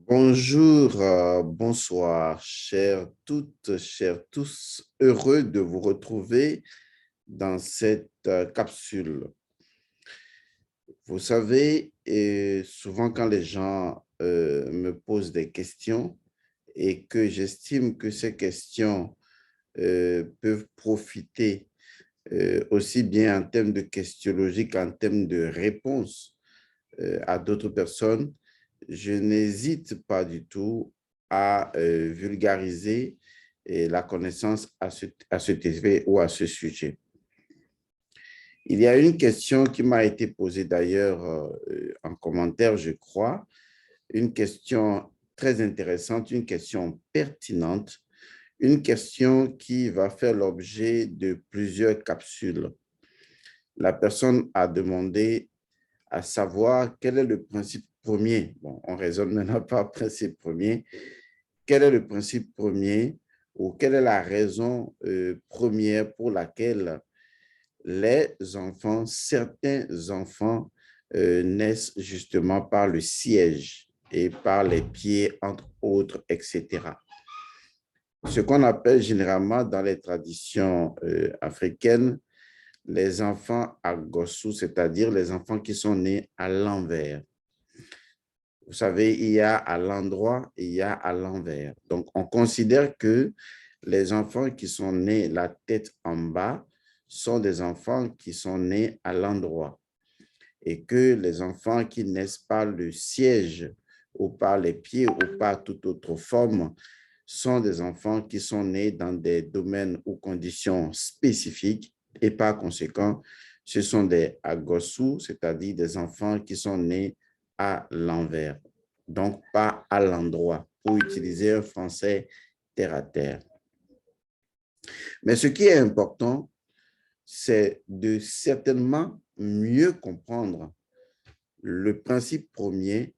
Bonjour, bonsoir, chères toutes, chers tous. Heureux de vous retrouver dans cette capsule. Vous savez, et souvent quand les gens me posent des questions et que j'estime que ces questions peuvent profiter aussi bien en termes de questionnologie qu'en termes de réponse à d'autres personnes, je n'hésite pas du tout à vulgariser la connaissance à ce effet ou à ce sujet. Il y a une question qui m'a été posée d'ailleurs en commentaire, je crois, une question très intéressante, une question pertinente, une question qui va faire l'objet de plusieurs capsules. La personne a demandé à savoir quel est le principe premier. Bon, on raisonne maintenant par principe premier. Quel est le principe premier ou quelle est la raison première pour laquelle les enfants, certains enfants naissent justement par le siège et par les pieds, entre autres, etc. Ce qu'on appelle généralement dans les traditions africaines les enfants à gossou, c'est-à-dire les enfants qui sont nés à l'envers. Vous savez, il y a à l'endroit et il y a à l'envers. Donc, on considère que les enfants qui sont nés la tête en bas sont des enfants qui sont nés à l'endroit et que les enfants qui naissent par le siège ou par les pieds ou par toute autre forme sont des enfants qui sont nés dans des domaines ou conditions spécifiques et par conséquent, ce sont des agossous, c'est-à-dire des enfants qui sont nés à l'envers, donc pas à l'endroit, pour utiliser un français terre à terre. Mais ce qui est important, c'est de certainement mieux comprendre le principe premier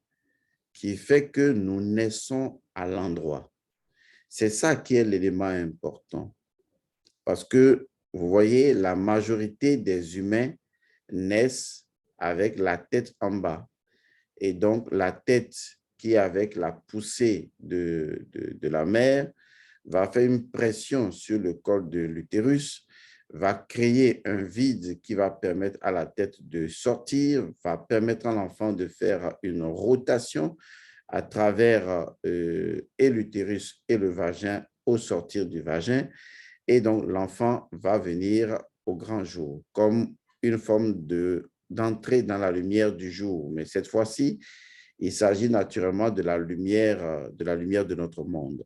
qui fait que nous naissons à l'endroit. C'est ça qui est l'élément important. Parce que, vous voyez, la majorité des humains naissent avec la tête en bas. Et donc, la tête qui, avec la poussée de la mère, va faire une pression sur le col de l'utérus, va créer un vide qui va permettre à la tête de sortir, va permettre à l'enfant de faire une rotation à travers et l'utérus et le vagin au sortir du vagin. Et donc, l'enfant va venir au grand jour comme une forme d'entrée dans la lumière du jour. Mais cette fois-ci, il s'agit naturellement de la lumière de notre monde.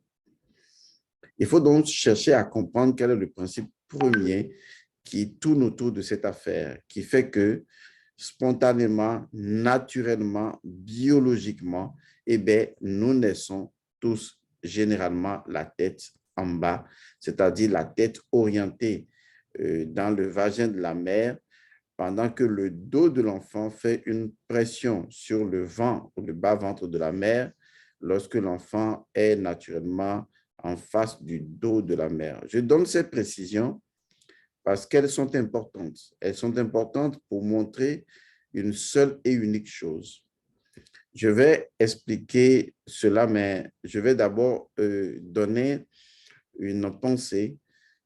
Il faut donc chercher à comprendre quel est le principe premier qui tourne autour de cette affaire, qui fait que spontanément, naturellement, biologiquement, eh bien, nous naissons tous généralement la tête en bas, c'est-à-dire la tête orientée dans le vagin de la mère, pendant que le dos de l'enfant fait une pression sur le ventre ou le bas-ventre de la mère lorsque l'enfant est naturellement en face du dos de la mère. Je donne ces précisions parce qu'elles sont importantes. Elles sont importantes pour montrer une seule et unique chose. Je vais expliquer cela, mais je vais d'abord donner une pensée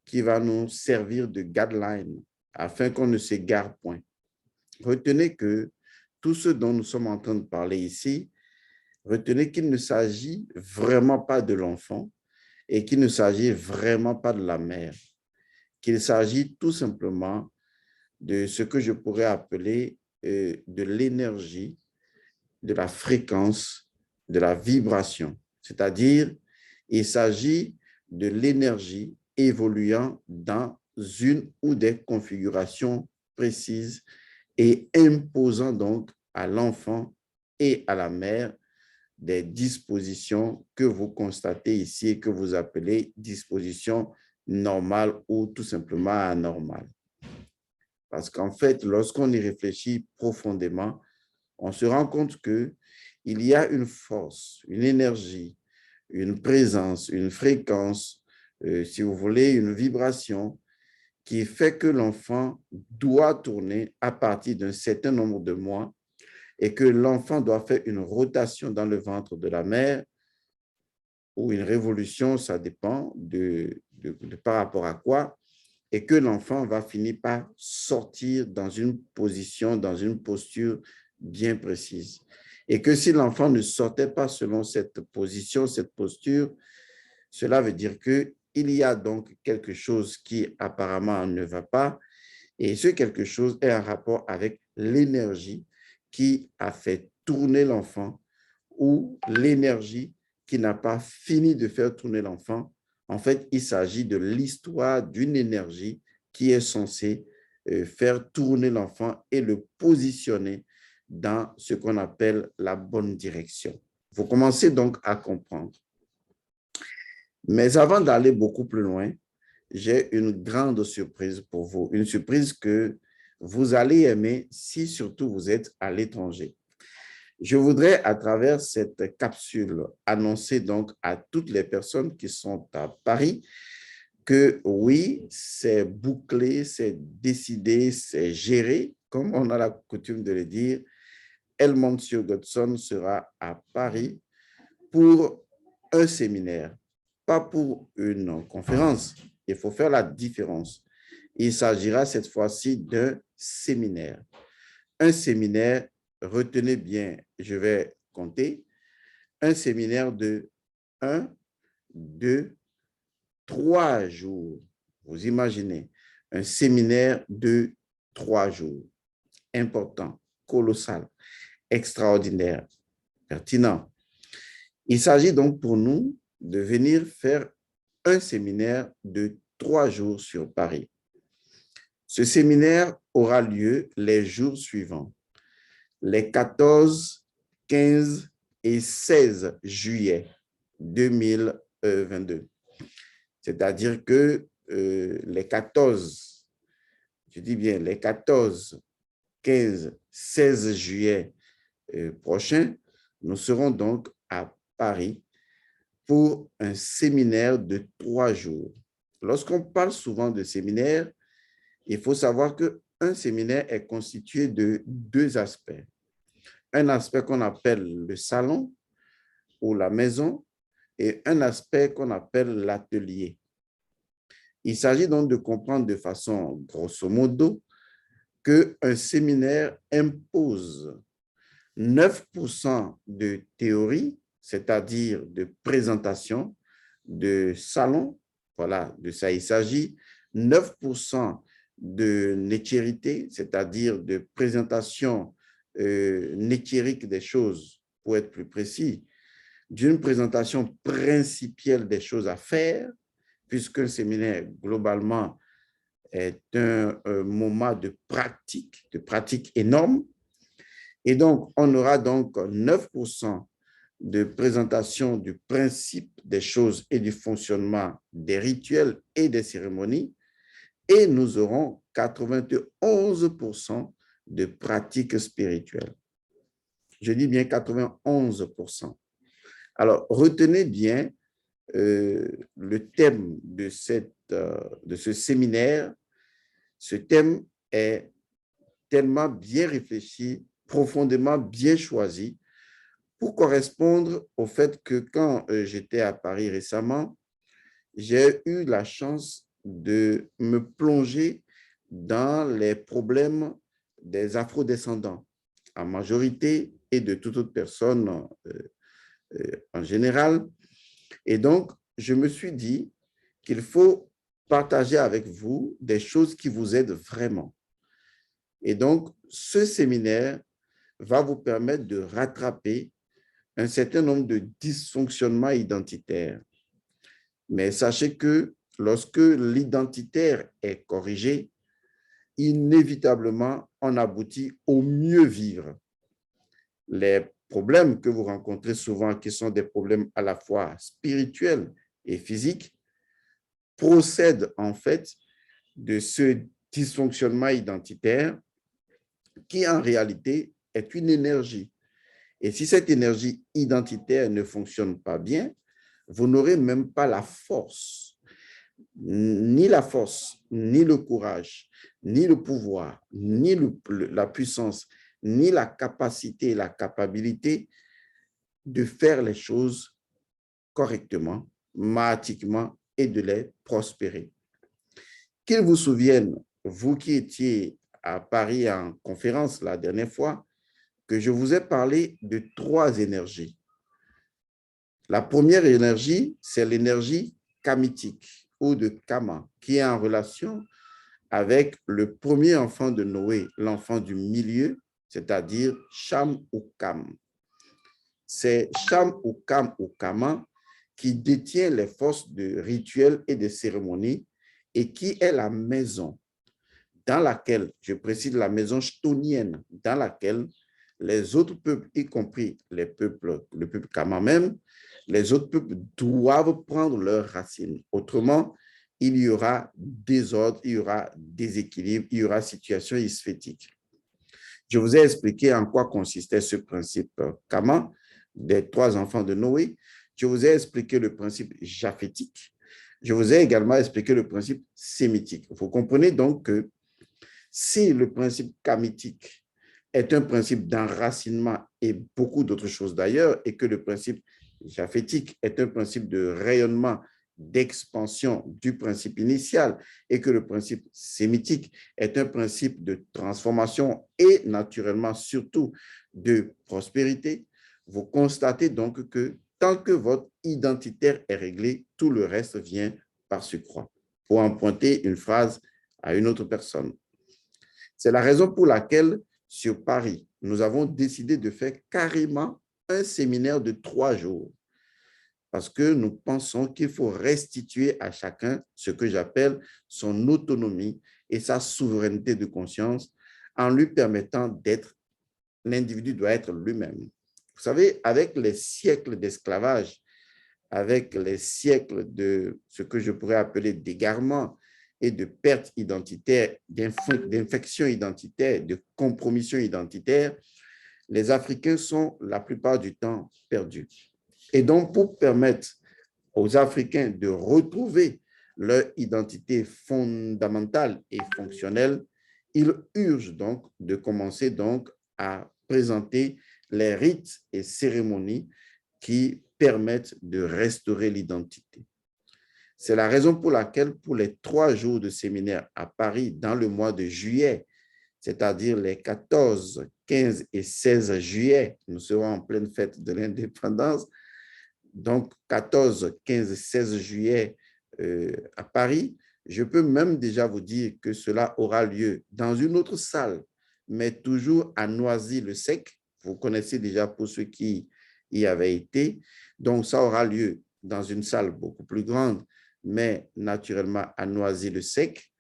qui va nous servir de guideline afin qu'on ne s'égare point. Retenez que tout ce dont nous sommes en train de parler ici, retenez qu'il ne s'agit vraiment pas de l'enfant et qu'il ne s'agit vraiment pas de la mère, qu'il s'agit tout simplement de ce que je pourrais appeler de l'énergie, de la fréquence, de la vibration. C'est-à-dire, il s'agit de l'énergie évoluant dans une ou des configurations précises et imposant donc à l'enfant et à la mère des dispositions que vous constatez ici et que vous appelez dispositions normales ou tout simplement anormales. Parce qu'en fait, lorsqu'on y réfléchit profondément, on se rend compte qu'il y a une force, une énergie, une présence, une fréquence, si vous voulez, une vibration qui fait que l'enfant doit tourner à partir d'un certain nombre de mois et que l'enfant doit faire une rotation dans le ventre de la mère ou une révolution, ça dépend par rapport à quoi, et que l'enfant va finir par sortir dans une position, dans une posture bien précise. Et que si l'enfant ne sortait pas selon cette position, cette posture, cela veut dire qu'il y a donc quelque chose qui apparemment ne va pas, et ce quelque chose est en rapport avec l'énergie qui a fait tourner l'enfant ou l'énergie qui n'a pas fini de faire tourner l'enfant. En fait, il s'agit de l'histoire d'une énergie qui est censée faire tourner l'enfant et le positionner dans ce qu'on appelle la bonne direction. Vous commencez donc à comprendre. Mais avant d'aller beaucoup plus loin, j'ai une grande surprise pour vous, une surprise que vous allez aimer si surtout vous êtes à l'étranger. Je voudrais, à travers cette capsule, annoncer donc à toutes les personnes qui sont à Paris que oui, c'est bouclé, c'est décidé, c'est géré, comme on a la coutume de le dire. Elmoncio Godson sera à Paris pour un séminaire, pas pour une conférence. Il faut faire la différence. Il s'agira cette fois-ci d'un séminaire. Un séminaire, retenez bien, je vais compter, un séminaire de 1, 2, 3 jours. Vous imaginez, un séminaire de 3 jours. Important, colossal, extraordinaire, pertinent. Il s'agit donc pour nous de venir faire un séminaire de 3 jours sur Paris. Ce séminaire aura lieu les jours suivants, les 14, 15 et 16 juillet 2022. C'est-à-dire que les 14, je dis bien les 14, 15, 16 juillet prochains, nous serons donc à Paris pour un séminaire de 3 jours. Lorsqu'on parle souvent de séminaire, il faut savoir qu'un séminaire est constitué de 2 aspects. Un aspect qu'on appelle le salon ou la maison et un aspect qu'on appelle l'atelier. Il s'agit donc de comprendre de façon grosso modo qu'un séminaire impose 9% de théorie, c'est-à-dire de présentation, de salon, voilà, de ça il s'agit, 9% de nétérité, c'est-à-dire de présentation nétérique des choses, pour être plus précis, d'une présentation principielle des choses à faire, puisqu'un séminaire, globalement, est un moment de pratique énorme. Et donc, on aura donc 9% de présentation du principe des choses et du fonctionnement des rituels et des cérémonies, et nous aurons 91% de pratiques spirituelles. Je dis bien 91%. Alors, retenez bien le thème de ce séminaire. Ce thème est tellement bien réfléchi, profondément bien choisi pour correspondre au fait que quand j'étais à Paris récemment, j'ai eu la chance de me plonger dans les problèmes des afrodescendants en majorité et de toute autre personne en général. Et donc, je me suis dit qu'il faut partager avec vous des choses qui vous aident vraiment. Et donc, ce séminaire va vous permettre de rattraper un certain nombre de dysfonctionnements identitaires. Mais sachez que lorsque l'identitaire est corrigé, inévitablement, on aboutit au mieux vivre. Les problèmes que vous rencontrez souvent, qui sont des problèmes à la fois spirituels et physiques, procèdent en fait de ce dysfonctionnement identitaire qui en réalité est une énergie. Et si cette énergie identitaire ne fonctionne pas bien, vous n'aurez même pas la force, ni le courage, ni le pouvoir, ni la puissance, ni la capacité et la capacité de faire les choses correctement, mathématiquement et de les prospérer. Qu'ils vous souviennent, vous qui étiez à Paris en conférence la dernière fois, que je vous ai parlé de 3 énergies. La première énergie, c'est l'énergie kamitique ou de Kama, qui est en relation avec le premier enfant de Noé, l'enfant du milieu, c'est-à-dire Cham ou Kam. C'est Cham ou Kam ou Kama qui détient les forces de rituels et de cérémonies et qui est la maison dans laquelle, je précise la maison chtonienne, dans laquelle les autres peuples, y compris les peuples, le peuple Kama même, les autres peuples doivent prendre leurs racines. Autrement, il y aura désordre, il y aura déséquilibre, il y aura situation isphétique. Je vous ai expliqué en quoi consistait ce principe Kama des 3 enfants de Noé. Je vous ai expliqué le principe japhétique. Je vous ai également expliqué le principe sémitique. Vous comprenez donc que si le principe kamitique est un principe d'enracinement et beaucoup d'autres choses d'ailleurs, et que le principe japhétique est un principe de rayonnement, d'expansion du principe initial, et que le principe sémitique est un principe de transformation et naturellement surtout de prospérité, vous constatez donc que tant que votre identitaire est réglé, tout le reste vient par surcroît. Pour emprunter une phrase à une autre personne. C'est la raison pour laquelle, sur Paris, nous avons décidé de faire carrément un séminaire de 3 jours parce que nous pensons qu'il faut restituer à chacun ce que j'appelle son autonomie et sa souveraineté de conscience en lui permettant d'être, l'individu doit être lui-même. Vous savez, avec les siècles d'esclavage, avec les siècles de ce que je pourrais appeler d'égarement et de perte identitaire, d'infection identitaire, de compromission identitaire, les Africains sont la plupart du temps perdus. Et donc, pour permettre aux Africains de retrouver leur identité fondamentale et fonctionnelle, il urge donc de commencer donc à présenter les rites et cérémonies qui permettent de restaurer l'identité. C'est la raison pour laquelle, pour les 3 jours de séminaire à Paris dans le mois de juillet, c'est-à-dire les 14, 15 et 16 juillet, nous serons en pleine fête de l'indépendance, donc 14, 15 et 16 juillet à Paris, je peux même déjà vous dire que cela aura lieu dans une autre salle, mais toujours à Noisy-le-Sec. Vous connaissez déjà pour ceux qui y avaient été. Donc, ça aura lieu dans une salle beaucoup plus grande, mais naturellement à Noisy-le-Sec.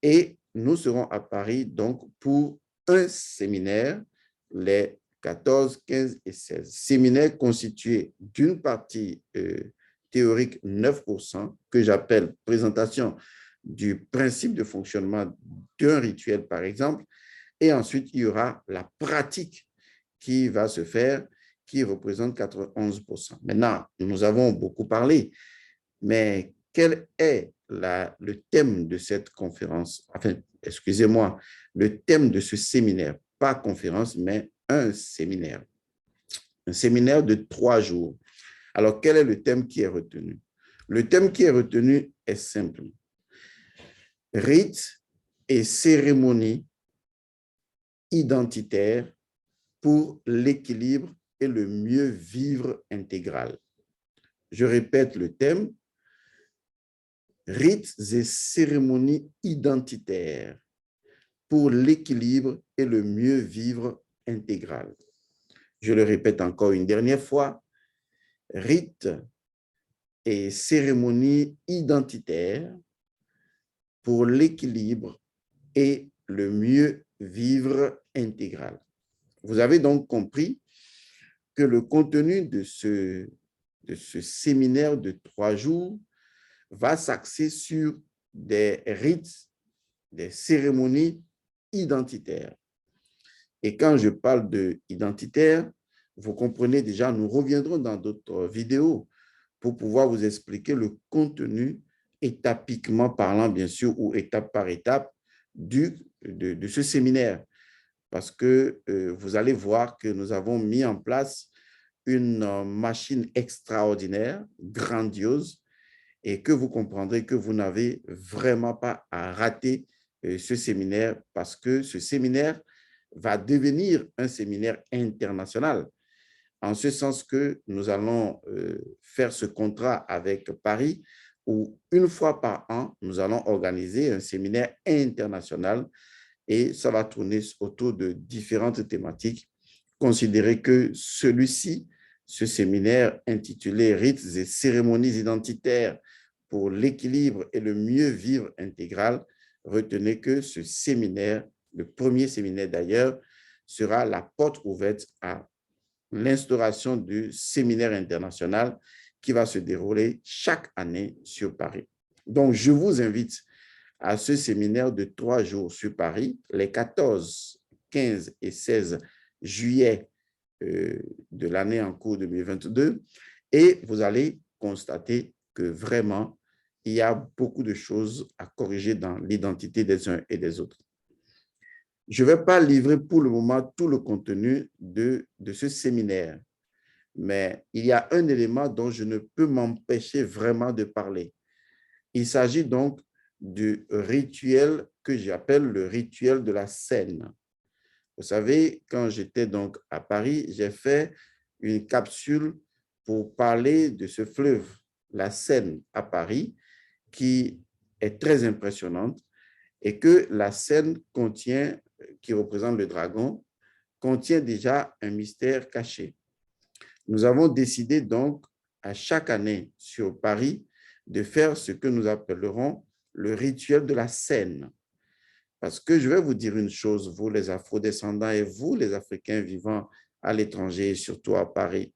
Et nous serons à Paris donc pour un séminaire les 14, 15 et 16. Séminaire constitué d'une partie théorique 9%, que j'appelle présentation du principe de fonctionnement d'un rituel, par exemple, et ensuite, il y aura la pratique qui va se faire, qui représente 91%. Maintenant, nous avons beaucoup parlé, mais quel est le thème de cette conférence? Enfin, excusez-moi, le thème de ce séminaire, pas conférence, mais un séminaire. Un séminaire de 3 jours. Alors, quel est le thème qui est retenu? Le thème qui est retenu est simple. Rites et cérémonies identitaires pour l'équilibre et le mieux vivre intégral. Je répète le thème, rites et cérémonies identitaires pour l'équilibre et le mieux vivre intégral. Je le répète encore une dernière fois, rites et cérémonies identitaires pour l'équilibre et le mieux vivre intégral. Vous avez donc compris que le contenu de ce séminaire de 3 jours va s'axer sur des rites, des cérémonies identitaires. Et quand je parle d'identitaire, vous comprenez déjà, nous reviendrons dans d'autres vidéos pour pouvoir vous expliquer le contenu étapiquement parlant, bien sûr, ou étape par étape de ce séminaire. parce que vous allez voir que nous avons mis en place une machine extraordinaire, grandiose, et que vous comprendrez que vous n'avez vraiment pas à rater ce séminaire parce que ce séminaire va devenir un séminaire international, en ce sens que nous allons faire ce contrat avec Paris où une fois par an, nous allons organiser un séminaire international et ça va tourner autour de différentes thématiques. Considérez que celui-ci, ce séminaire intitulé Rites et cérémonies identitaires pour l'équilibre et le mieux vivre intégral, retenez que ce séminaire, le premier séminaire d'ailleurs, sera la porte ouverte à l'instauration du séminaire international qui va se dérouler chaque année sur Paris. Donc, je vous invite à ce séminaire de 3 jours sur Paris, les 14, 15 et 16 juillet de l'année en cours 2022, et vous allez constater que vraiment, il y a beaucoup de choses à corriger dans l'identité des uns et des autres. Je ne vais pas livrer pour le moment tout le contenu de ce séminaire, mais il y a un élément dont je ne peux m'empêcher vraiment de parler. Il s'agit donc du rituel que j'appelle le rituel de la Seine. Vous savez, quand j'étais donc à Paris, j'ai fait une capsule pour parler de ce fleuve, la Seine à Paris, qui est très impressionnante et que la Seine contient, qui représente le dragon, contient déjà un mystère caché. Nous avons décidé donc à chaque année sur Paris de faire ce que nous appellerons le rituel de la Seine. Parce que je vais vous dire une chose, vous les Afro-descendants et vous les Africains vivant à l'étranger et surtout à Paris,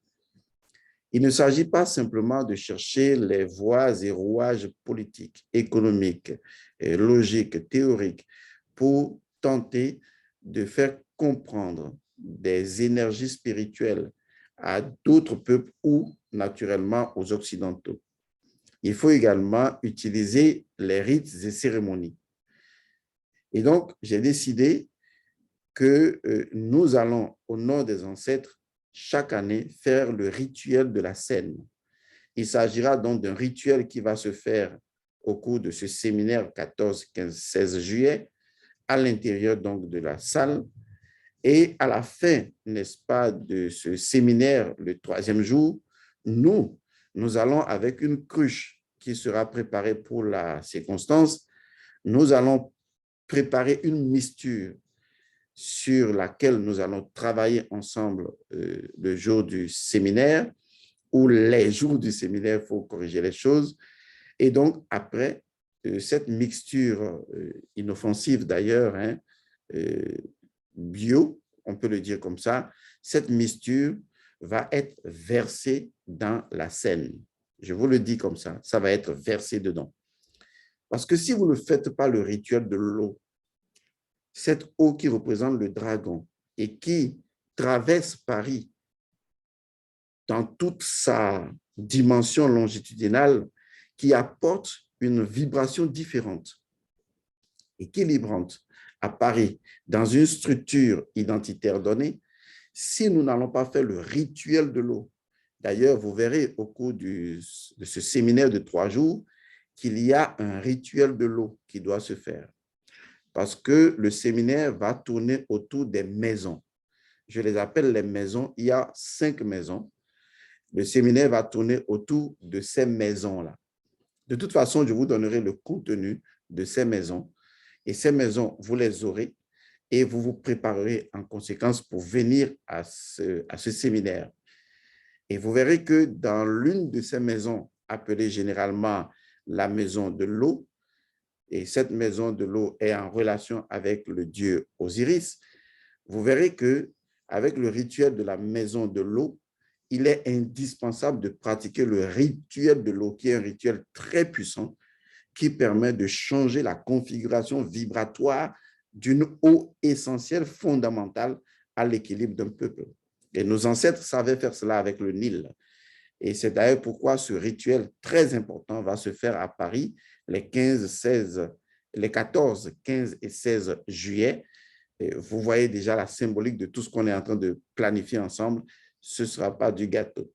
il ne s'agit pas simplement de chercher les voies et rouages politiques, économiques, et logiques, théoriques pour tenter de faire comprendre des énergies spirituelles à d'autres peuples ou naturellement aux Occidentaux. Il faut également utiliser les rites et cérémonies. Et donc, j'ai décidé que nous allons, au nom des ancêtres, chaque année, faire le rituel de la Seine. Il s'agira donc d'un rituel qui va se faire au cours de ce séminaire 14, 15, 16 juillet, à l'intérieur donc de la salle. Et à la fin, n'est-ce pas, de ce séminaire, le 3e jour, nous allons avec une cruche qui sera préparée pour la circonstance, nous allons préparer une mixture sur laquelle nous allons travailler ensemble le jour du séminaire ou les jours du séminaire, il faut corriger les choses. Et donc, après, cette mixture inoffensive d'ailleurs, hein, bio, on peut le dire comme ça, cette mixture va être versée dans la Seine. Je vous le dis comme ça va être versé dedans. Parce que si vous ne faites pas le rituel de l'eau, cette eau qui représente le dragon et qui traverse Paris dans toute sa dimension longitudinale, qui apporte une vibration différente, équilibrante à Paris, dans une structure identitaire donnée, si nous n'allons pas faire le rituel de l'eau. D'ailleurs, vous verrez au cours de ce séminaire de 3 jours qu'il y a un rituel de l'eau qui doit se faire. Parce que le séminaire va tourner autour des maisons. Je les appelle les maisons. Il y a 5 maisons. Le séminaire va tourner autour de ces maisons-là. De toute façon, je vous donnerai le contenu de ces maisons. Et ces maisons, vous les aurez et vous vous préparerez en conséquence pour venir à ce séminaire. Et vous verrez que dans l'une de ces maisons, appelée généralement la maison de l'eau, et cette maison de l'eau est en relation avec le dieu Osiris, vous verrez que avec le rituel de la maison de l'eau, il est indispensable de pratiquer le rituel de l'eau, qui est un rituel très puissant, qui permet de changer la configuration vibratoire d'une eau essentielle, fondamentale à l'équilibre d'un peuple. Et nos ancêtres savaient faire cela avec le Nil. Et c'est d'ailleurs pourquoi ce rituel très important va se faire à Paris les 14, 15 et 16 juillet, Et vous voyez déjà la symbolique de tout ce qu'on est en train de planifier ensemble. Ce ne sera pas du gâteau.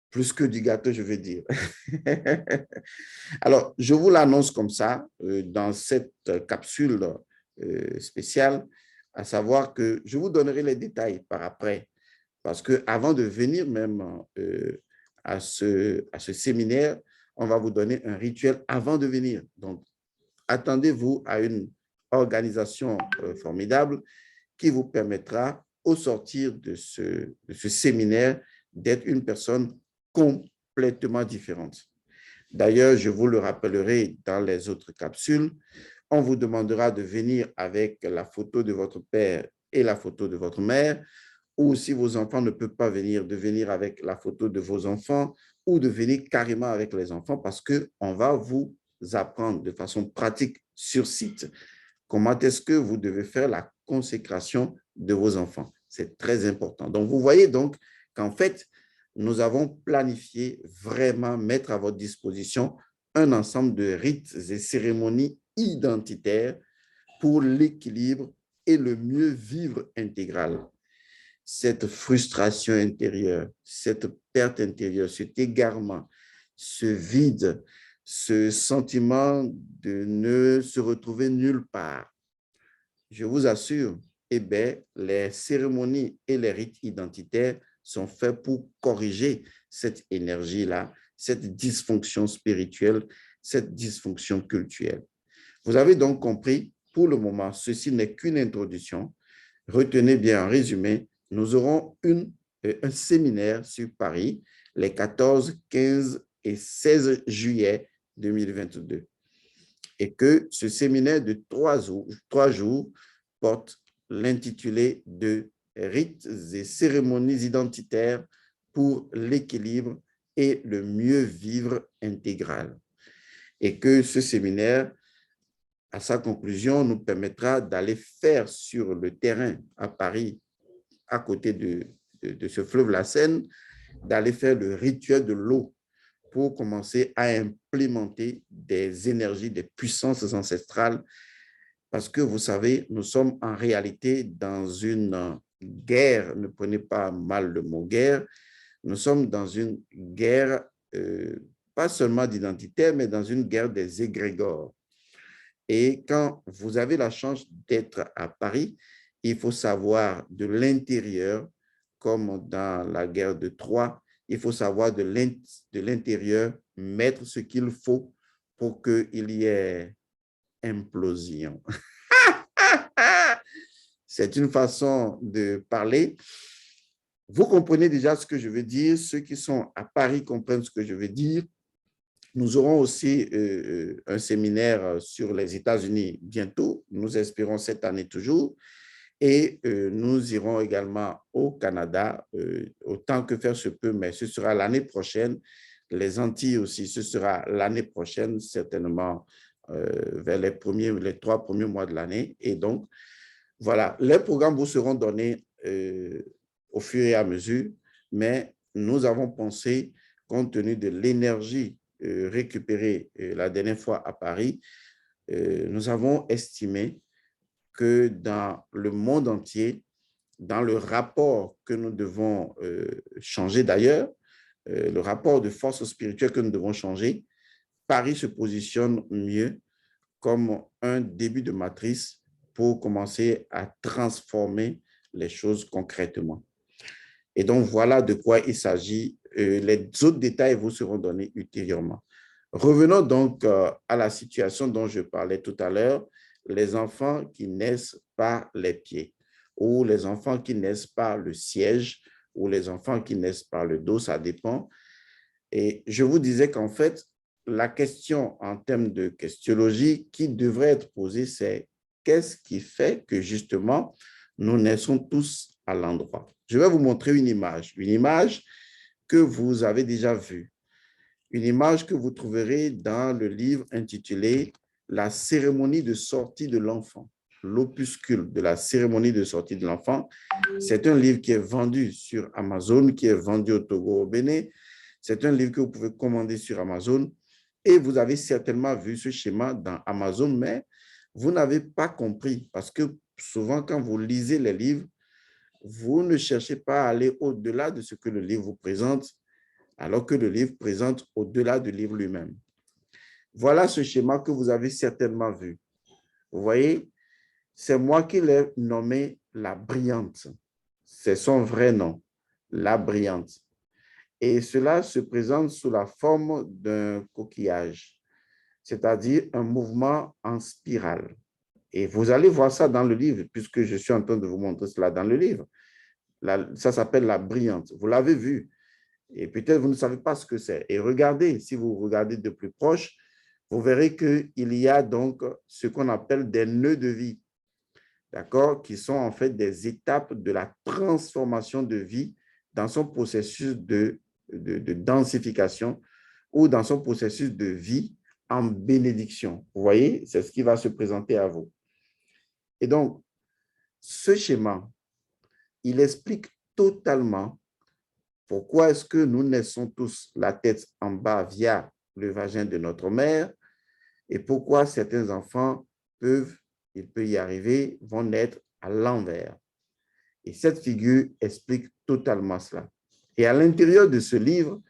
Plus que du gâteau, je veux dire. Alors, je vous l'annonce comme ça, dans cette capsule spéciale, à savoir que je vous donnerai les détails par après. Parce qu'avant de venir même à ce séminaire, on va vous donner un rituel avant de venir. Donc, attendez-vous à une organisation formidable qui vous permettra, au sortir de ce séminaire, d'être une personne complètement différente. D'ailleurs, je vous le rappellerai dans les autres capsules, on vous demandera de venir avec la photo de votre père et la photo de votre mère, ou si vos enfants ne peuvent pas venir, de venir avec la photo de vos enfants ou de venir carrément avec les enfants parce qu'on va vous apprendre de façon pratique sur site comment est-ce que vous devez faire la consécration de vos enfants. C'est très important. Donc, vous voyez donc qu'en fait, nous avons planifié vraiment mettre à votre disposition un ensemble de rites et cérémonies identitaires pour l'équilibre et le mieux vivre intégral. Cette frustration intérieure, cette perte intérieure, cet égarement, ce vide, ce sentiment de ne se retrouver nulle part, je vous assure, eh bien, les cérémonies et les rites identitaires sont faits pour corriger cette énergie-là, cette dysfonction spirituelle, cette dysfonction culturelle. Vous avez donc compris, pour le moment, ceci n'est qu'une introduction. Retenez bien en résumé, nous aurons un séminaire sur Paris les 14, 15 et 16 juillet 2022. Et que ce séminaire de 3 jours porte l'intitulé de Rites et cérémonies identitaires pour l'équilibre et le mieux vivre intégral. Et que ce séminaire, à sa conclusion, nous permettra d'aller faire sur le terrain à Paris, à côté de ce fleuve la Seine, d'aller faire le rituel de l'eau pour commencer à implémenter des énergies, des puissances ancestrales, parce que vous savez, nous sommes en réalité dans une guerre, ne prenez pas mal le mot guerre, nous sommes dans une guerre, pas seulement d'identité, mais dans une guerre des égrégores. Et quand vous avez la chance d'être à Paris, il faut savoir de l'intérieur, comme dans la guerre de Troie, il faut savoir de l'intérieur mettre ce qu'il faut pour qu'il y ait implosion. C'est une façon de parler. Vous comprenez déjà ce que je veux dire. Ceux qui sont à Paris comprennent ce que je veux dire. Nous aurons aussi un séminaire sur les États-Unis bientôt. Nous espérons cette année toujours. Et nous irons également au Canada, autant que faire se peut, mais ce sera l'année prochaine. Les Antilles aussi, ce sera l'année prochaine, certainement vers les 3 premiers mois de l'année. Et donc, voilà, les programmes vous seront donnés au fur et à mesure, mais nous avons pensé, compte tenu de l'énergie récupérée la dernière fois à Paris, nous avons estimé que dans le monde entier, dans le rapport que nous devons changer d'ailleurs, le rapport de force spirituelle que nous devons changer, Paris se positionne mieux comme un début de matrice pour commencer à transformer les choses concrètement. Et donc, voilà de quoi il s'agit. Les autres détails vous seront donnés ultérieurement. Revenons donc à la situation dont je parlais tout à l'heure, les enfants qui naissent par les pieds ou les enfants qui naissent par le siège ou les enfants qui naissent par le dos, ça dépend. Et je vous disais qu'en fait, la question en termes de questionologie qui devrait être posée, c'est qu'est-ce qui fait que justement, nous naissons tous à l'endroit? Je vais vous montrer une image que vous avez déjà vue, une image que vous trouverez dans le livre intitulé « La cérémonie de sortie de l'enfant », l'opuscule de la cérémonie de sortie de l'enfant. C'est un livre qui est vendu sur Amazon, qui est vendu au Togo, au Bénin. C'est un livre que vous pouvez commander sur Amazon et vous avez certainement vu ce schéma dans Amazon, mais vous n'avez pas compris parce que souvent, quand vous lisez les livres, vous ne cherchez pas à aller au-delà de ce que le livre vous présente, alors que le livre présente au-delà du livre lui-même. Voilà ce schéma que vous avez certainement vu. Vous voyez, c'est moi qui l'ai nommé la brillante. C'est son vrai nom, la brillante. Et cela se présente sous la forme d'un coquillage, c'est-à-dire un mouvement en spirale. Et vous allez voir ça dans le livre, puisque je suis en train de vous montrer cela dans le livre. Ça s'appelle la brillante. Vous l'avez vu. Et peut-être vous ne savez pas ce que c'est. Et regardez, si vous regardez de plus proche, vous verrez qu'il y a donc ce qu'on appelle des nœuds de vie, d'accord, qui sont en fait des étapes de la transformation de vie dans son processus de densification ou dans son processus de vie en bénédiction. Vous voyez, c'est ce qui va se présenter à vous. Et donc, ce schéma, il explique totalement pourquoi est-ce que nous naissons tous la tête en bas via le vagin de notre mère et pourquoi certains enfants il peut y arriver, vont naître à l'envers. Et cette figure explique totalement cela. Et à l'intérieur de ce livre,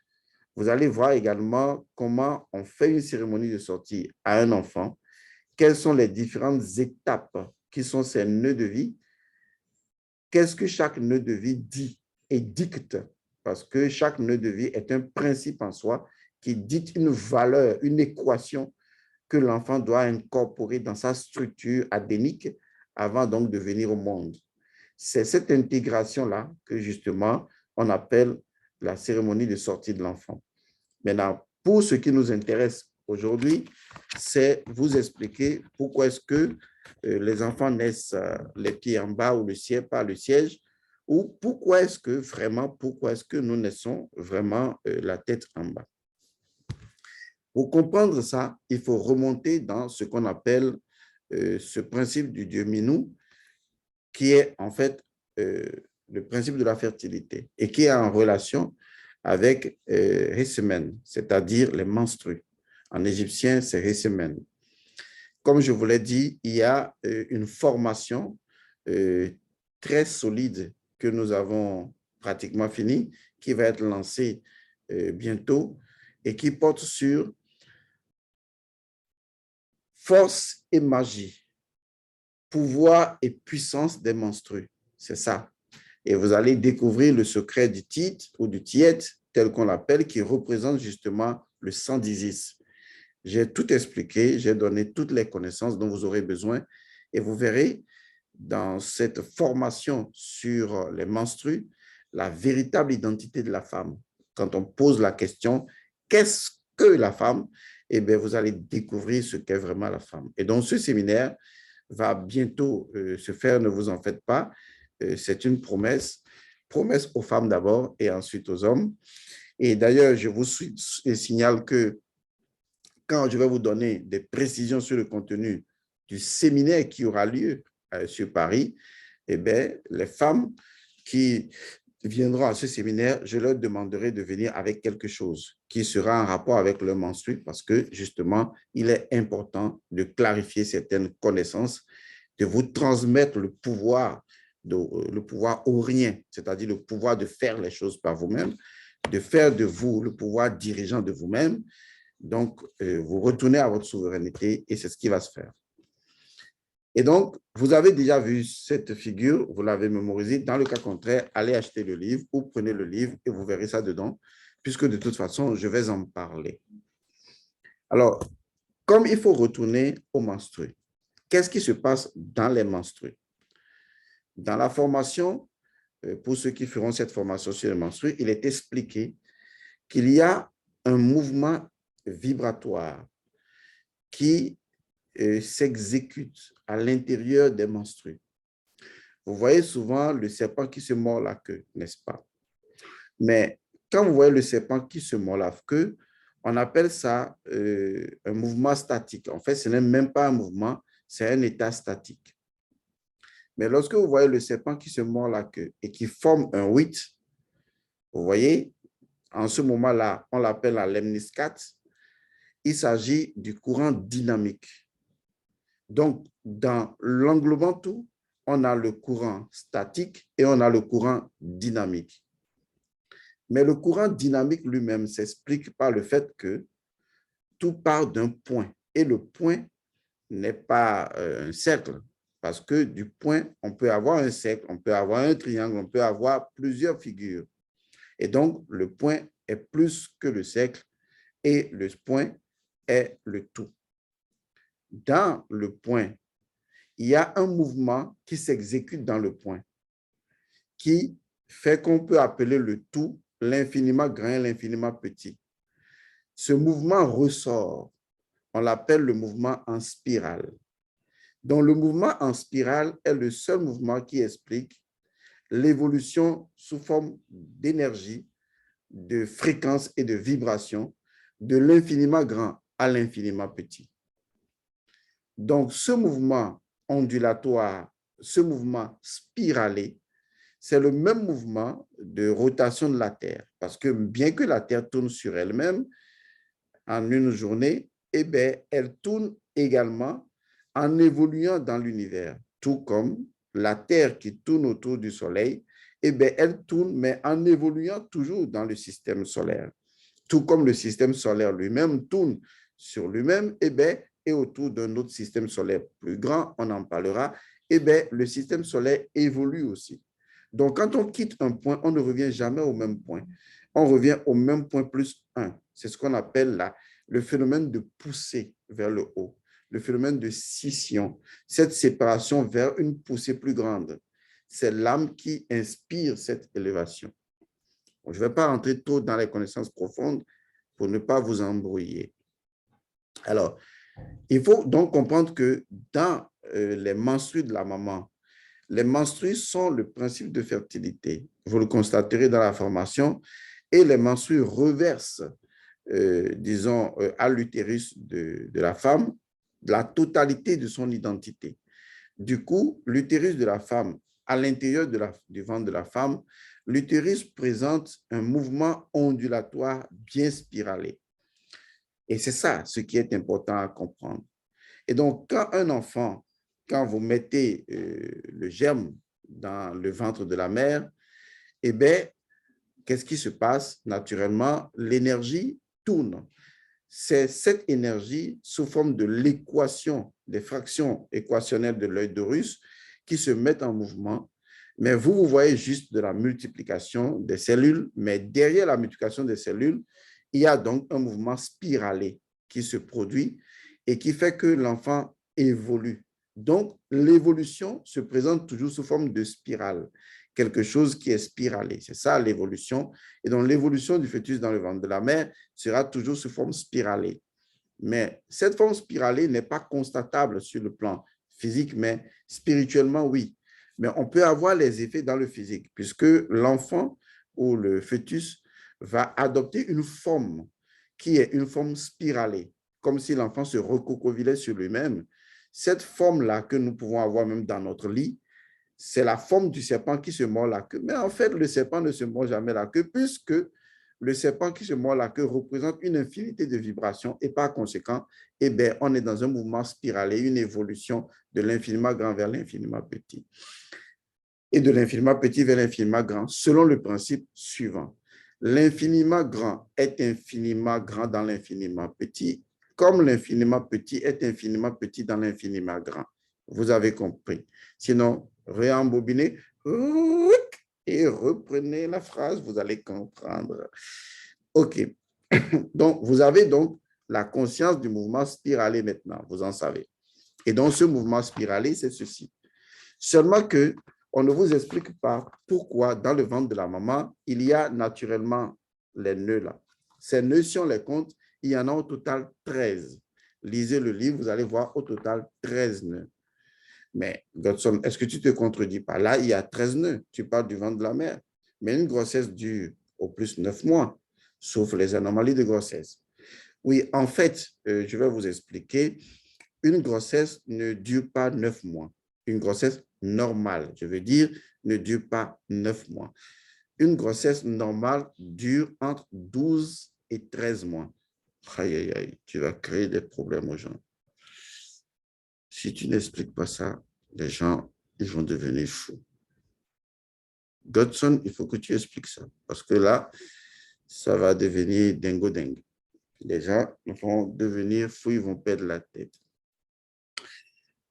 vous allez voir également comment on fait une cérémonie de sortie à un enfant, quelles sont les différentes étapes qui sont ces nœuds de vie, qu'est-ce que chaque nœud de vie dit et dicte, parce que chaque nœud de vie est un principe en soi qui dicte une valeur, une équation que l'enfant doit incorporer dans sa structure adénique avant donc de venir au monde. C'est cette intégration-là que justement on appelle la cérémonie de sortie de l'enfant. Maintenant, pour ce qui nous intéresse aujourd'hui, c'est vous expliquer pourquoi est-ce que les enfants naissent les pieds en bas ou le siège, pas le siège, ou pourquoi est-ce que nous naissons vraiment la tête en bas. Pour comprendre ça, il faut remonter dans ce qu'on appelle ce principe du Dieu Minou, qui est en fait le principe de la fertilité et qui est en relation avec Resemen, c'est-à-dire les menstrues. En égyptien, c'est Resemen. Comme je vous l'ai dit, il y a une formation très solide que nous avons pratiquement finie, qui va être lancée bientôt et qui porte sur force et magie, pouvoir et puissance des menstrues. C'est ça. Et vous allez découvrir le secret du titre ou du tiet, tel qu'on l'appelle, qui représente justement le sang d'Isis. J'ai tout expliqué, j'ai donné toutes les connaissances dont vous aurez besoin et vous verrez dans cette formation sur les menstrues la véritable identité de la femme. Quand on pose la question, qu'est-ce que la femme? Eh bien, vous allez découvrir ce qu'est vraiment la femme. Et donc, ce séminaire va bientôt se faire, ne vous en faites pas. C'est une promesse aux femmes d'abord et ensuite aux hommes. Et d'ailleurs, je vous signale que quand je vais vous donner des précisions sur le contenu du séminaire qui aura lieu sur Paris, eh bien, les femmes qui viendront à ce séminaire, je leur demanderai de venir avec quelque chose qui sera en rapport avec leur menstru parce que, justement, il est important de clarifier certaines connaissances, de vous transmettre le pouvoir aurien, c'est-à-dire le pouvoir de faire les choses par vous-même, de faire de vous le pouvoir dirigeant de vous-même. Donc, vous retournez à votre souveraineté et c'est ce qui va se faire. Et donc, vous avez déjà vu cette figure, vous l'avez mémorisée. Dans le cas contraire, allez acheter le livre ou prenez le livre et vous verrez ça dedans, puisque de toute façon, je vais en parler. Alors, comme il faut retourner aux menstrues, qu'est-ce qui se passe dans les menstrues? Dans la formation, pour ceux qui feront cette formation sur les menstrues, il est expliqué qu'il y a un mouvement vibratoire qui s'exécute à l'intérieur des menstrues. Vous voyez souvent le serpent qui se mord la queue, n'est-ce pas? Mais quand vous voyez le serpent qui se mord la queue, on appelle ça un mouvement statique. En fait, ce n'est même pas un mouvement, c'est un état statique. Mais lorsque vous voyez le serpent qui se mord la queue et qui forme un 8, vous voyez, en ce moment-là, on l'appelle la lemniscate, il s'agit du courant dynamique. Donc, dans l'englobant tout, on a le courant statique et on a le courant dynamique. Mais le courant dynamique lui-même s'explique par le fait que tout part d'un point. Et le point n'est pas un cercle, parce que du point, on peut avoir un cercle, on peut avoir un triangle, on peut avoir plusieurs figures. Et donc, le point est plus que le cercle et le point est le tout. Dans le point, il y a un mouvement qui s'exécute dans le point, qui fait qu'on peut appeler le tout l'infiniment grand et l'infiniment petit. Ce mouvement ressort, on l'appelle le mouvement en spirale. Donc, le mouvement en spirale est le seul mouvement qui explique l'évolution sous forme d'énergie, de fréquence et de vibration de l'infiniment grand à l'infiniment petit. Donc, ce mouvement ondulatoire, ce mouvement spiralé, c'est le même mouvement de rotation de la Terre. Parce que bien que la Terre tourne sur elle-même en une journée, eh bien, elle tourne également en évoluant dans l'univers, tout comme la Terre qui tourne autour du Soleil, eh bien, elle tourne, mais en évoluant toujours dans le système solaire. Tout comme le système solaire lui-même tourne sur lui-même, eh bien, et autour d'un autre système solaire plus grand, on en parlera, eh bien, le système solaire évolue aussi. Donc, quand on quitte un point, on ne revient jamais au même point. On revient au même point plus 1. C'est ce qu'on appelle là, le phénomène de poussée vers le haut, le phénomène de scission, cette séparation vers une poussée plus grande. C'est l'âme qui inspire cette élévation. Je ne vais pas rentrer trop dans les connaissances profondes pour ne pas vous embrouiller. Alors, il faut donc comprendre que dans les menstrues de la maman, les menstrues sont le principe de fertilité. Vous le constaterez dans la formation. Et les menstrues reversent, disons, à l'utérus de la femme la totalité de son identité. Du coup, l'utérus de la femme, à l'intérieur du ventre de la femme, l'utérus présente un mouvement ondulatoire bien spiralé. Et c'est ça ce qui est important à comprendre. Et donc, quand un enfant, quand vous mettez le germe dans le ventre de la mère, eh bien, qu'est-ce qui se passe? Naturellement, l'énergie tourne. C'est cette énergie sous forme de l'équation, des fractions équationnelles de l'œil d'Horus qui se mettent en mouvement. Mais vous voyez juste de la multiplication des cellules, mais derrière la multiplication des cellules, il y a donc un mouvement spiralé qui se produit et qui fait que l'enfant évolue. Donc, l'évolution se présente toujours sous forme de spirale, quelque chose qui est spiralé. C'est ça l'évolution. Et donc, l'évolution du fœtus dans le ventre de la mère sera toujours sous forme spiralée. Mais cette forme spiralée n'est pas constatable sur le plan physique, mais spirituellement, oui. Mais on peut avoir les effets dans le physique, puisque l'enfant ou le fœtus va adopter une forme qui est une forme spiralée, comme si l'enfant se recocovilait sur lui-même. Cette forme-là que nous pouvons avoir même dans notre lit, c'est la forme du serpent qui se mord la queue. Mais en fait, le serpent ne se mord jamais la queue, puisque le serpent qui se mord la queue représente une infinité de vibrations et par conséquent, eh bien, on est dans un mouvement spiralé, une évolution de l'infiniment grand vers l'infiniment petit et de l'infiniment petit vers l'infiniment grand, selon le principe suivant. L'infiniment grand est infiniment grand dans l'infiniment petit, comme l'infiniment petit est infiniment petit dans l'infiniment grand. Vous avez compris. Sinon, réembobinez et reprenez la phrase, vous allez comprendre. OK. Donc, vous avez donc la conscience du mouvement spiralé maintenant, vous en savez. Et donc, ce mouvement spiralé, c'est ceci. Seulement que on ne vous explique pas pourquoi dans le ventre de la maman, il y a naturellement les nœuds là. Ces nœuds, si on les compte, il y en a au total 13. Lisez le livre, vous allez voir au total 13 nœuds. Mais Godson, est-ce que tu te contredis pas? Là, il y a 13 nœuds. Tu parles du ventre de la mère. Mais une grossesse dure au plus 9 mois, sauf les anomalies de grossesse. Oui, en fait, je vais vous expliquer. Une grossesse ne dure pas 9 mois. Une grossesse normale, je veux dire, ne dure pas 9 mois. Une grossesse normale dure entre 12 et 13 mois. Aïe, aïe, aïe, tu vas créer des problèmes aux gens. Si tu n'expliques pas ça, les gens ils vont devenir fous. Godson, il faut que tu expliques ça, parce que là, ça va devenir dingo-dingue. Les gens vont devenir fous, ils vont perdre la tête.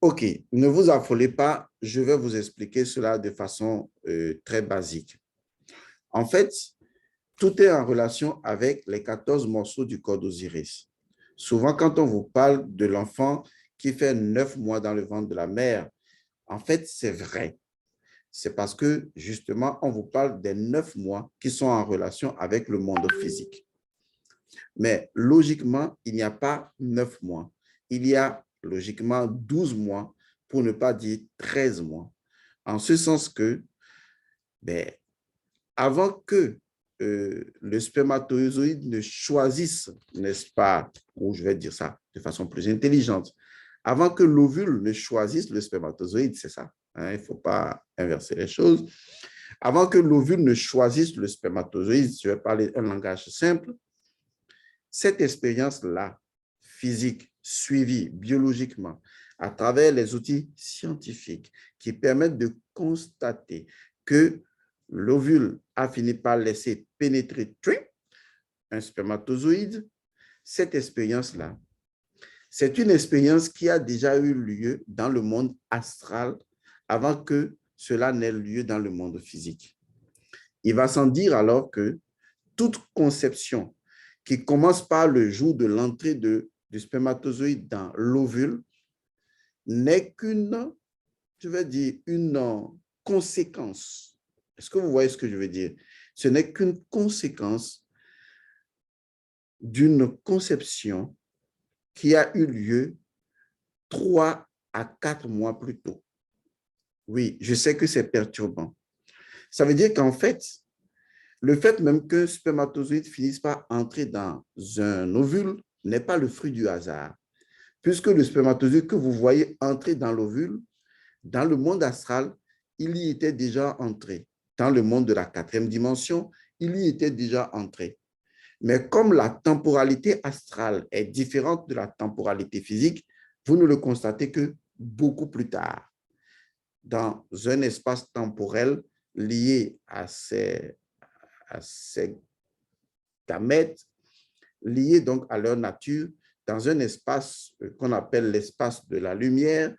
OK, ne vous affolez pas, je vais vous expliquer cela de façon très basique. En fait, tout est en relation avec les 14 morceaux du corps d'Osiris. Souvent, quand on vous parle de l'enfant qui fait 9 mois dans le ventre de la mère, en fait, c'est vrai. C'est parce que, justement, on vous parle des 9 mois qui sont en relation avec le monde physique. Mais logiquement, il n'y a pas 9 mois. Il y a logiquement 12 mois, pour ne pas dire 13 mois. En ce sens que, ben, avant que le spermatozoïde ne choisisse, n'est-ce pas, ou je vais dire ça de façon plus intelligente, avant que l'ovule ne choisisse le spermatozoïde, c'est ça, hein, il ne faut pas inverser les choses, avant que l'ovule ne choisisse le spermatozoïde, je vais parler un langage simple, cette expérience-là, physique, suivie biologiquement, à travers les outils scientifiques qui permettent de constater que l'ovule a fini par laisser pénétrer un spermatozoïde, cette expérience-là, c'est une expérience qui a déjà eu lieu dans le monde astral avant que cela n'ait lieu dans le monde physique. Il va sans dire alors que toute conception qui commence par le jour de l'entrée du spermatozoïde dans l'ovule n'est qu'une, je vais dire, une conséquence. Est-ce que vous voyez ce que je veux dire? Ce n'est qu'une conséquence d'une conception qui a eu lieu 3 à 4 mois plus tôt. Oui, je sais que c'est perturbant. Ça veut dire qu'en fait, le fait même qu'un spermatozoïde finisse par entrer dans un ovule n'est pas le fruit du hasard, puisque le spermatozoïde que vous voyez entrer dans l'ovule, dans le monde astral, il y était déjà entré. Dans le monde de la 4e dimension, il y était déjà entré. Mais comme la temporalité astrale est différente de la temporalité physique, vous ne le constatez que beaucoup plus tard, dans un espace temporel lié à ces gamètes, liés donc à leur nature, dans un espace qu'on appelle l'espace de la lumière,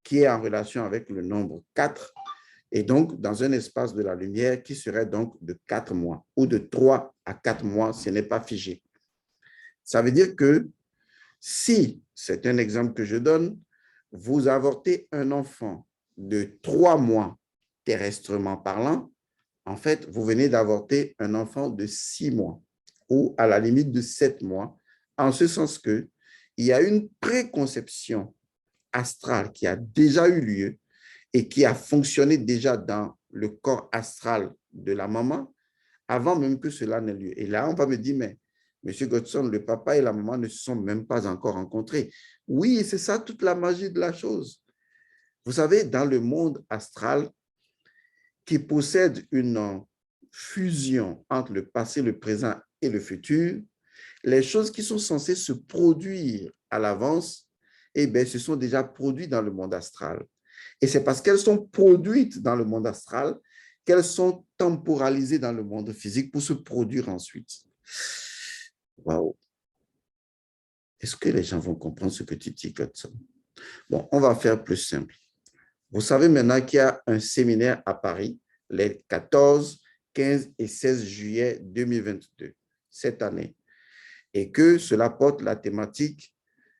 qui est en relation avec le nombre 4, et donc dans un espace de la lumière qui serait donc de 4 mois, ou de 3 à 4 mois, ce n'est pas figé. Ça veut dire que si, c'est un exemple que je donne, vous avortez un enfant de 3 mois terrestrement parlant, en fait, vous venez d'avorter un enfant de 6 mois ou à la limite de 7 mois, en ce sens qu'il y a une préconception astrale qui a déjà eu lieu et qui a fonctionné déjà dans le corps astral de la maman avant même que cela n'ait lieu. Et là, on va me dire, mais Monsieur Godson, le papa et la maman ne se sont même pas encore rencontrés. Oui, c'est ça toute la magie de la chose. Vous savez, dans le monde astral, qui possède une fusion entre le passé, le présent et le futur, les choses qui sont censées se produire à l'avance, eh bien, se sont déjà produites dans le monde astral. Et c'est parce qu'elles sont produites dans le monde astral qu'elles sont temporalisées dans le monde physique pour se produire ensuite. Waouh! Est-ce que les gens vont comprendre ce que tu dis, Godson? Bon, on va faire plus simple. Vous savez maintenant qu'il y a un séminaire à Paris les 14, 15 et 16 juillet 2022, cette année, et que cela porte la thématique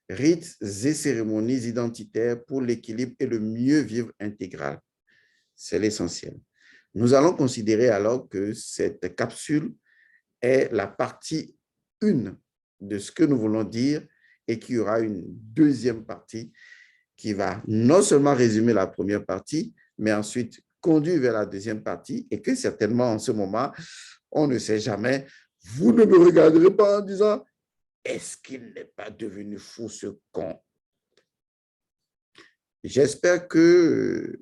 rites et cérémonies identitaires pour l'équilibre et le mieux vivre intégral. C'est l'essentiel. Nous allons considérer alors que cette capsule est la partie 1 de ce que nous voulons dire et qu'il y aura une deuxième partie qui va non seulement résumer la première partie, mais ensuite conduire vers la deuxième partie et que certainement en ce moment, on ne sait jamais, vous ne me regarderez pas en disant « Est-ce qu'il n'est pas devenu fou ce con ?» J'espère que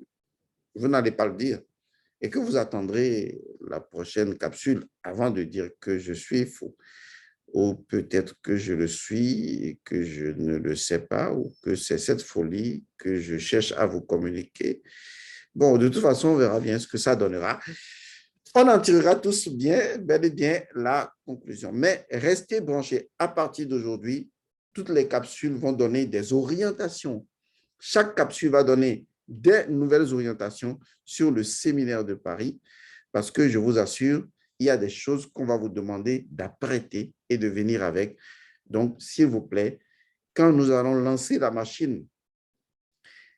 vous n'allez pas le dire et que vous attendrez la prochaine capsule avant de dire que je suis fou. Ou peut-être que je le suis et que je ne le sais pas, ou que c'est cette folie que je cherche à vous communiquer. Bon, de toute façon, on verra bien ce que ça donnera. On en tirera tous bien, bel et bien la conclusion. Mais restez branchés. À partir d'aujourd'hui, toutes les capsules vont donner des orientations. Chaque capsule va donner des nouvelles orientations sur le séminaire de Paris parce que je vous assure, il y a des choses qu'on va vous demander d'apprêter et de venir avec. Donc, s'il vous plaît, quand nous allons lancer la machine,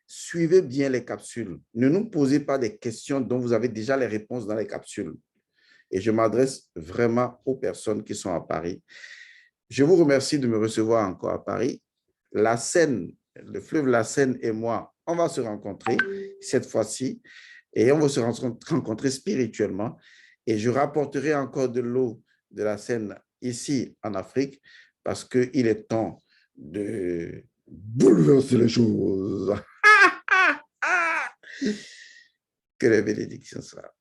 suivez bien les capsules. Ne nous posez pas des questions dont vous avez déjà les réponses dans les capsules. Et je m'adresse vraiment aux personnes qui sont à Paris. Je vous remercie de me recevoir encore à Paris. La Seine, le fleuve La Seine et moi, on va se rencontrer cette fois-ci et on va se rencontrer spirituellement. Et je rapporterai encore de l'eau de la Seine ici en Afrique parce qu'il est temps de bouleverser les choses. Que les bénédictions soient.